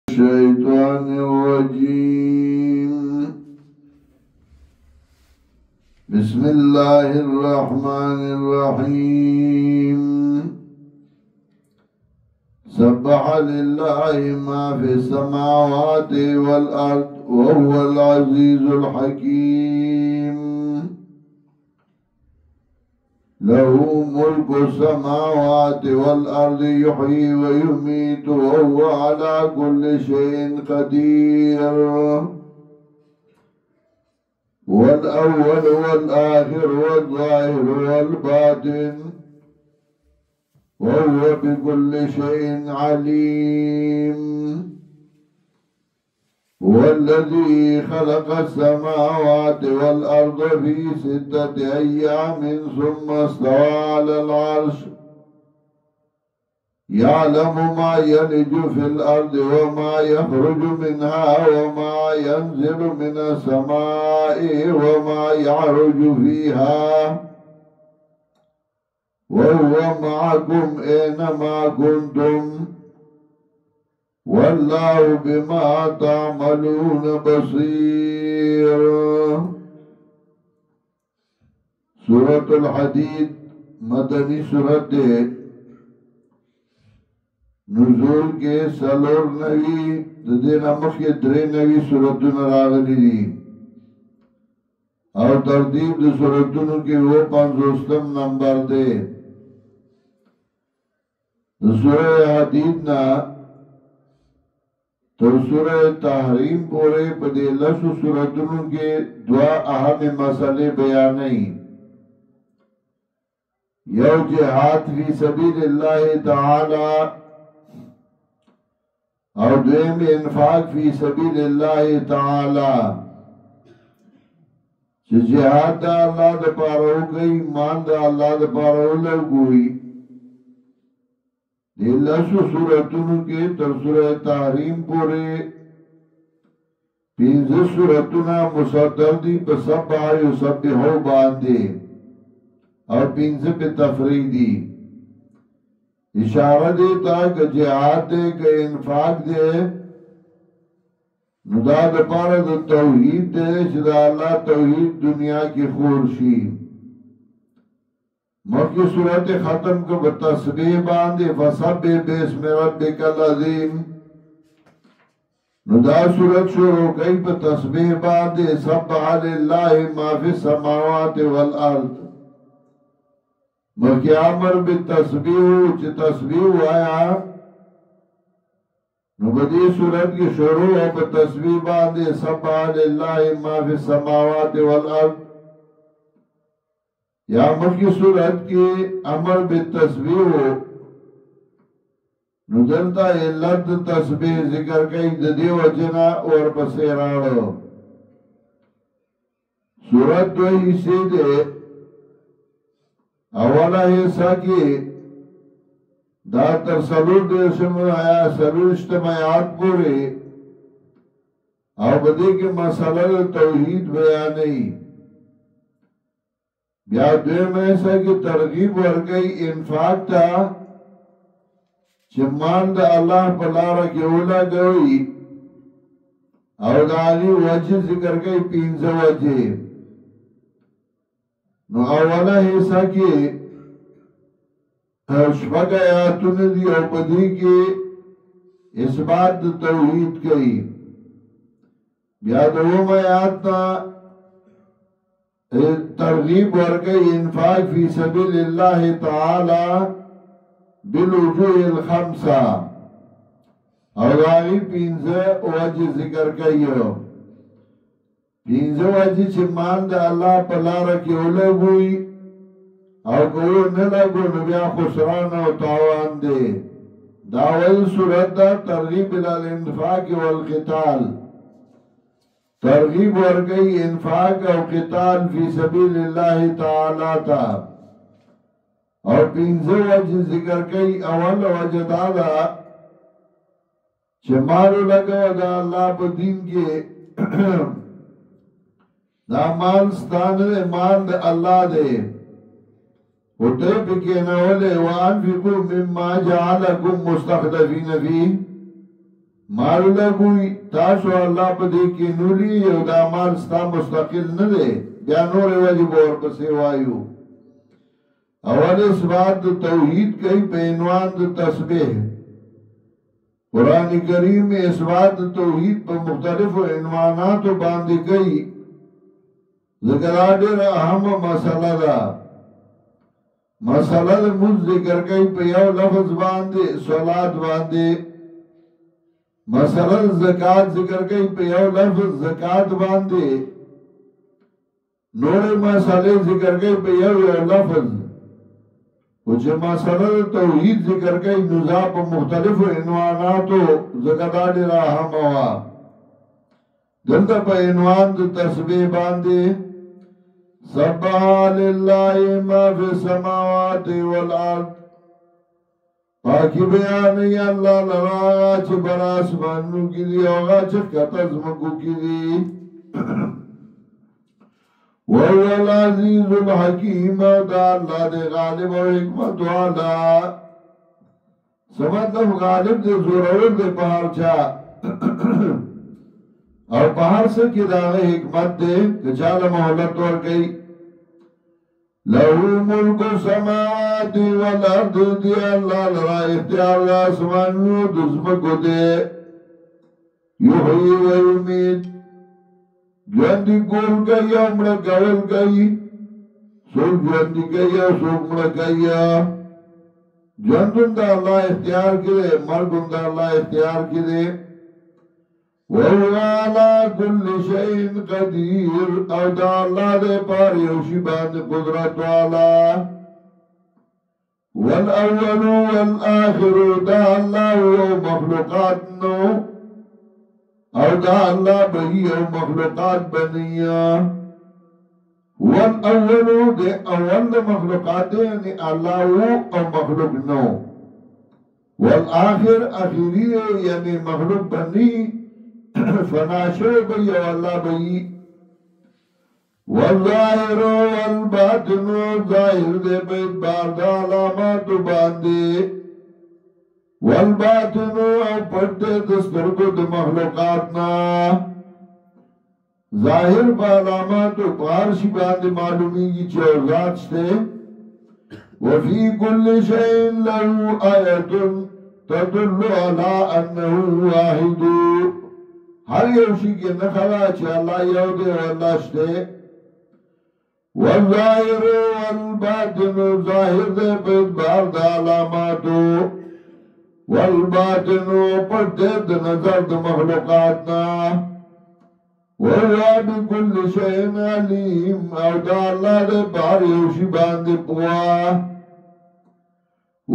الشيطان الرجيم. بسم الله الرحمن الرحيم. سبح لله ما في السماوات والأرض وهو العزيز الحكيم. له ملك السماوات والأرض يحيي ويميت وهو على كل شيء قدير. والأول والآخر والظاهر والباطن وهو بكل شيء عليم. هو الذي خلق السماوات والأرض في 6 أيام ثم استوى على العرش يعلم ما يلج في الأرض وما يخرج منها وما ينزل من السماء وما يعرج فيها وهو معكم أينما كنتم والله بما تعملون بصير. سورة الحديد مدنی سورت ہے. نزول کے سلور نوی دین امخ کے 3 نوی سورتون راغلی دی اور ترتیب دی سورتون کی وہ 50 نمبر دے. سورہ حدید نا تو سورہ تحریم پورے پدے لسو سورتونوں کے 2 اہم مسئلے بیانیں. یو جہاد فی سبیل اللہ تعالی اور دویم انفاق فی سبیل اللہ تعالی. چھ جہاد دا اللہ دا پارو گئی مان دا اللہ دا پارو لگوئی. دی لسو سورتونو کے تر سورہ تحریم پورے 15 سورتونا مصدر دی بسبح یسبحو باندے اور 15 پہ تفریح دی. اشارہ دیتا کہ جہاد دے کہ انفاق دے ندا دا پارا دا توحید دے چدا اللہ توحید دنیا کی خورشی. مکی صورت ختم کو بتسبیح باندے فسبح باسم ربک العظیم. ندا صورت شروع کئی بتسبیح باندے سبح للہ ما فی السماوات والارض. مکی عمر بتسبیح چی تسبیح آیا نبدی صورت کی شروع بتسبیح باندے سبح للہ ما فی السماوات والارض. یا مکی صورت کی امر بالتسبیح ہو ندلتا علت تسبیح ذکر کئی ددی وجنا اور پسیرانو. صورت 2 حصے دے. اولا حصہ کی دا تر سلور دیشم آیا سلور اجتماعات پورے او بدے کے مسئلہ توحید بیانی. بیا دویم ایسا کی ترغیب ورگئی انفاق تا چمان دا اللہ پلارا کی اولا گوئی او دا علی وجہ ذکر گئی 15 وجہ. نو اولا ایسا کی شفق آیاتون دی او بدی کی اثبات توحید کئی. بیا دوم آیاتنا ترغیب ورگئی انفاق فی سبیل اللہ تعالی بالوجوہ الخمسہ اور آئی 15 وجہ ذکر کئیو. 15 وجہ چمان دا اللہ پلارا کی اولگوئی اور کوئی نلگو نبیا خسران و تاوان دے. داول صورت دا ترغیب الانفاق والقتال. ترغیب ورگئی انفاق او قتال فی سبیل اللہ تعالی تا اور 15 وجہ ذکر کئی. اول وجہ دادا چمارو لگا دا اللہ پا دین کے دا مال ستان دے مال دے اللہ دے ہوتے پکے نولے وانفقوا مما جعلکم مستخلفین فی مال لګوي تاسو الله په دې کې نوري یو دا مال ستا مستقل نه دی بیا نور واجب ورپسې وایو اول اثبات د توحید کوي په عنوان د تسبیح قرآن کریم میں اثبات توحید پر مختلف عنواناتو باندې کوي ذکر ډېر اهم مسله ده مسله د موږ ذکر کوي په یو لفظ باندې صلات باندې مسله زکات ذکر کوي په یو لفظ زکات باندې نور مسله ذکر کوي په یو لفظ او چې مسله توحید ذکر کوي نو په مختلفو عنواناتو ذکر ډېر اهم وا دلته په عنوان د تسبیح باندې سبح لله ما فی السماوات والارض پاکی بیان ای اللہ لرا چه بر آسمانو کی دی اوغا چه کتز مکو کی دی وَهُوَ الْعَزِيزُ الْحَكِيمُ دا اللہ دے غالب و حکمت والا سمطلب غالب دے زورور دے پہر چا اور پہر سے کی داغے حکمت دے کچال محلت ور گئی لہو ملک السماوات والارض دی اللہ لرا اختیار آسمانو دزمکو دے یحیی و یمیت جواندی گول گئی امڑا گول گئی سوک جواندی گئی سوک مڑا گئی جواندن دا اللہ اختیار کی دے مرگن دا اللہ اختیار کی دے وَهُوَ عَلَى كُلِّ شَيْءٍ قَدِيرٌ او دا اللہ دے پار یوشی باند قدرت والا وَالْأَوَّلُ وَالْآخِرُ دا اللہ و مخلوقات نو او دا اللہ بہی او مخلوقات بنیا وَالْأَوَّلُ دے اول مخلوقات یعنی اللہ او مخلوق نو وَالْآخِر اخیری یعنی مخلوق بنی فناشر بی او اللہ بی والظاہر والباطن ظاہر دے بیت بارد علامات باندے والباطن او پڑھتے دسترکو دے مخلوقاتنا ظاہر با علامات پارشی باندے معلومی کی چوزات شتے وفی کل شئین لہو آیت تدل علا انہو واحدو ہر یوشی کی نخلا چه اللہ یو دے واللہ شتے والظاہر والباطن ظاہر دے پیت بار دا علاماتو والباطن پر دید نظر دا مخلوقاتنا وَهُوَ بِكُلِّ شَيْءٍ عَلِيمٌ او دا اللہ دے بار یوشی باندے پوا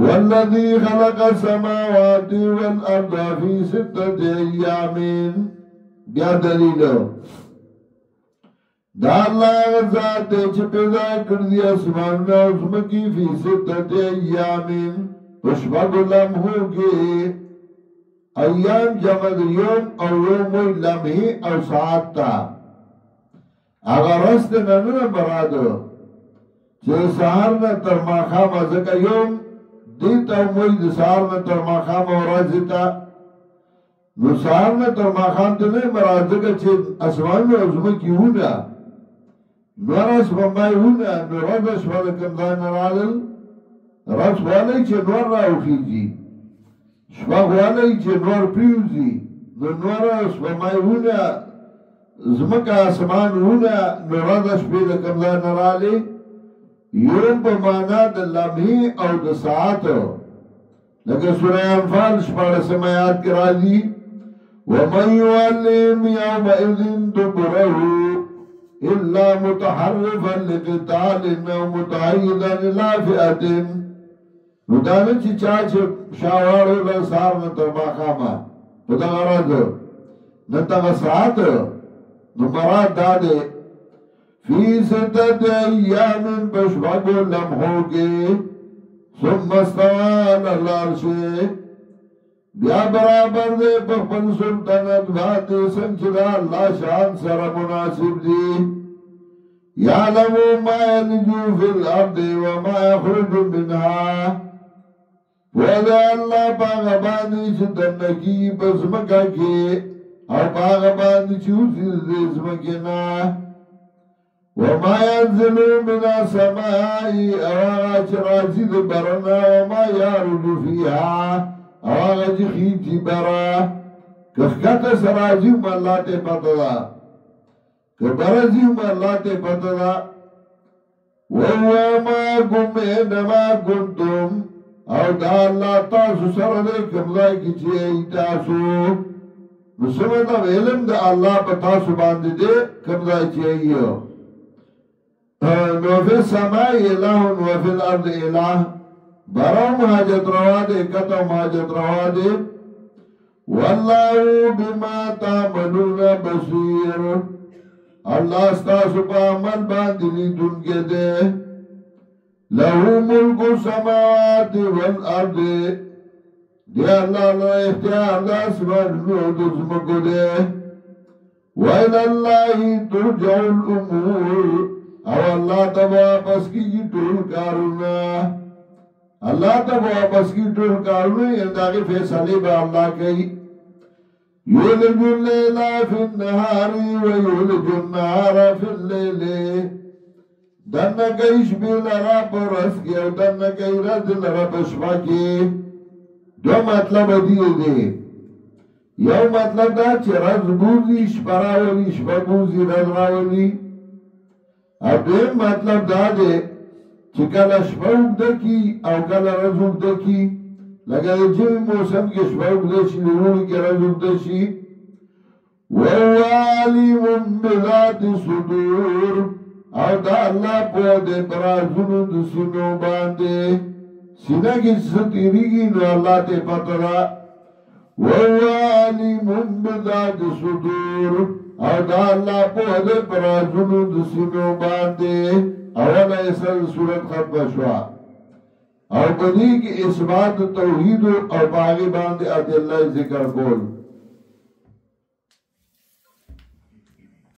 وَالَّذِي خَلَقَ السَّمَاوَاتِ وَالْأَرْضَ فِي سِتَّةِ أَيَّامٍ بیا دلیلو دا اللہ غزات دے چھ پیدا کردی اسماننا عظمکی فی ستت ایامین پشبگ لمحو کے ایام جمد یوم او یوم لمحی او ساعت تا اگر رست ننن برادو چھ سہرنا ترماخام ازکا یوم دیتا موی دی سہرنا ترماخام و رازتا نو سهارنا تر ماخام ته نه مرادګه چې اسمان او زمکه ونه نور اسمای ونه نو راځ شوال کمدان راغل راځ والي چې نور راوخیږي شپه والي چې نور پیوزي نو نور اسمای ونه زمکه اسمان ونه نو راځ شپه کمدان راغلي یوم په معنا د لمحه او د ساعت لکه سورہ انفال شپاره سمات کې راځي وَمَنْ يُعَلِّمْ يَوْمَئِذٍ دُبُرَهُ إِلَّا مُتَحَرِّفًا لِقِتَالٍ أَوْ مُتَحَيِّزًا إِلَى فِئَةٍ نو دانه چې چا چې شاوړو له سار نه تر ماقامه په دا غرض نه تا ساعت نو مراد داده فی ستة ایام بشبگ لمحو کے ثم استوى على العرش بیا برابر دے بخبل سلطنت باتے سنچدا اللہ شان سر مناسب دی یعلمو ما یلجو فی الارض وما یخرج منها وَدَا اللہ پاگا باندی چھ دنکی بزمکا کے او پاگا باندی چوسی دزمکینا وَمَا يَنزِلُ مِنَ السَّمَاءِ اواغا چرازی دبرنا وَمَا يَعْرُجُ فِيهَا اواغا چی خیچی برا کخکت سرازیو میں اللہ تے پتا دا کبرازیو میں اللہ تے پتا دا وَهُوَ مَعَكُمْ اَيْنَمَا كُنْتُمْ او دا اللہ تاسو سر دے کمزائی کی چیئی تاسو مسلمت اب علم دا اللہ پا تاسو باندے دے کمزائی چیئی نو فی السمائی الہ و فی الارض الہ براؤ حاجت روا دے کتو حاجت روا دے واللہ بما تعملون بصیر اللہ استاسو پا عمل باندلی دن کے دے لہو ملک السماوات والارض دے اللہ اللہ اختیار دا سمجھنو دزمکو دے وَإِلَى اللَّهِ تُرْجَعُ الْأُمُورِ او اللہ تب واپس کی ٹول کارونا اللہ تب واپس کی ٹول کارونا انداغی فیصلے با اللہ کئی یولج اللیل فی النہار ویولج النہار فی اللیل دن کئی شبی لرا پر رس کی او دن کئی رد لرا پشپا کی دو مطلب دیئے دے یو مطلب دا چه رز بوزی شپراولی شپا بوزی رز راولی او دیم مطلب دا دے چه کل شپا اگدکی او کل رز اگدکی لگا دے جوی موسم کے شپا اگدشی لرونی کے رز اگدشی وَهُوَ عَلِيمٌ بِذَاتِ الصُّدُورِ او دا اللہ پو دے برازونو دو سینو باندے سینہ کی ستیری گی نو اللہ تے پترا وَهُوَ عَلِيمٌ بِذَاتِ الصُّدُورِ او دا اللہ پو دے برازونو دو سینو باندے اولا ایسا صورت ختم شوا او بدی کی اثبات توحید او باغی باندے ادلہ ذکر کول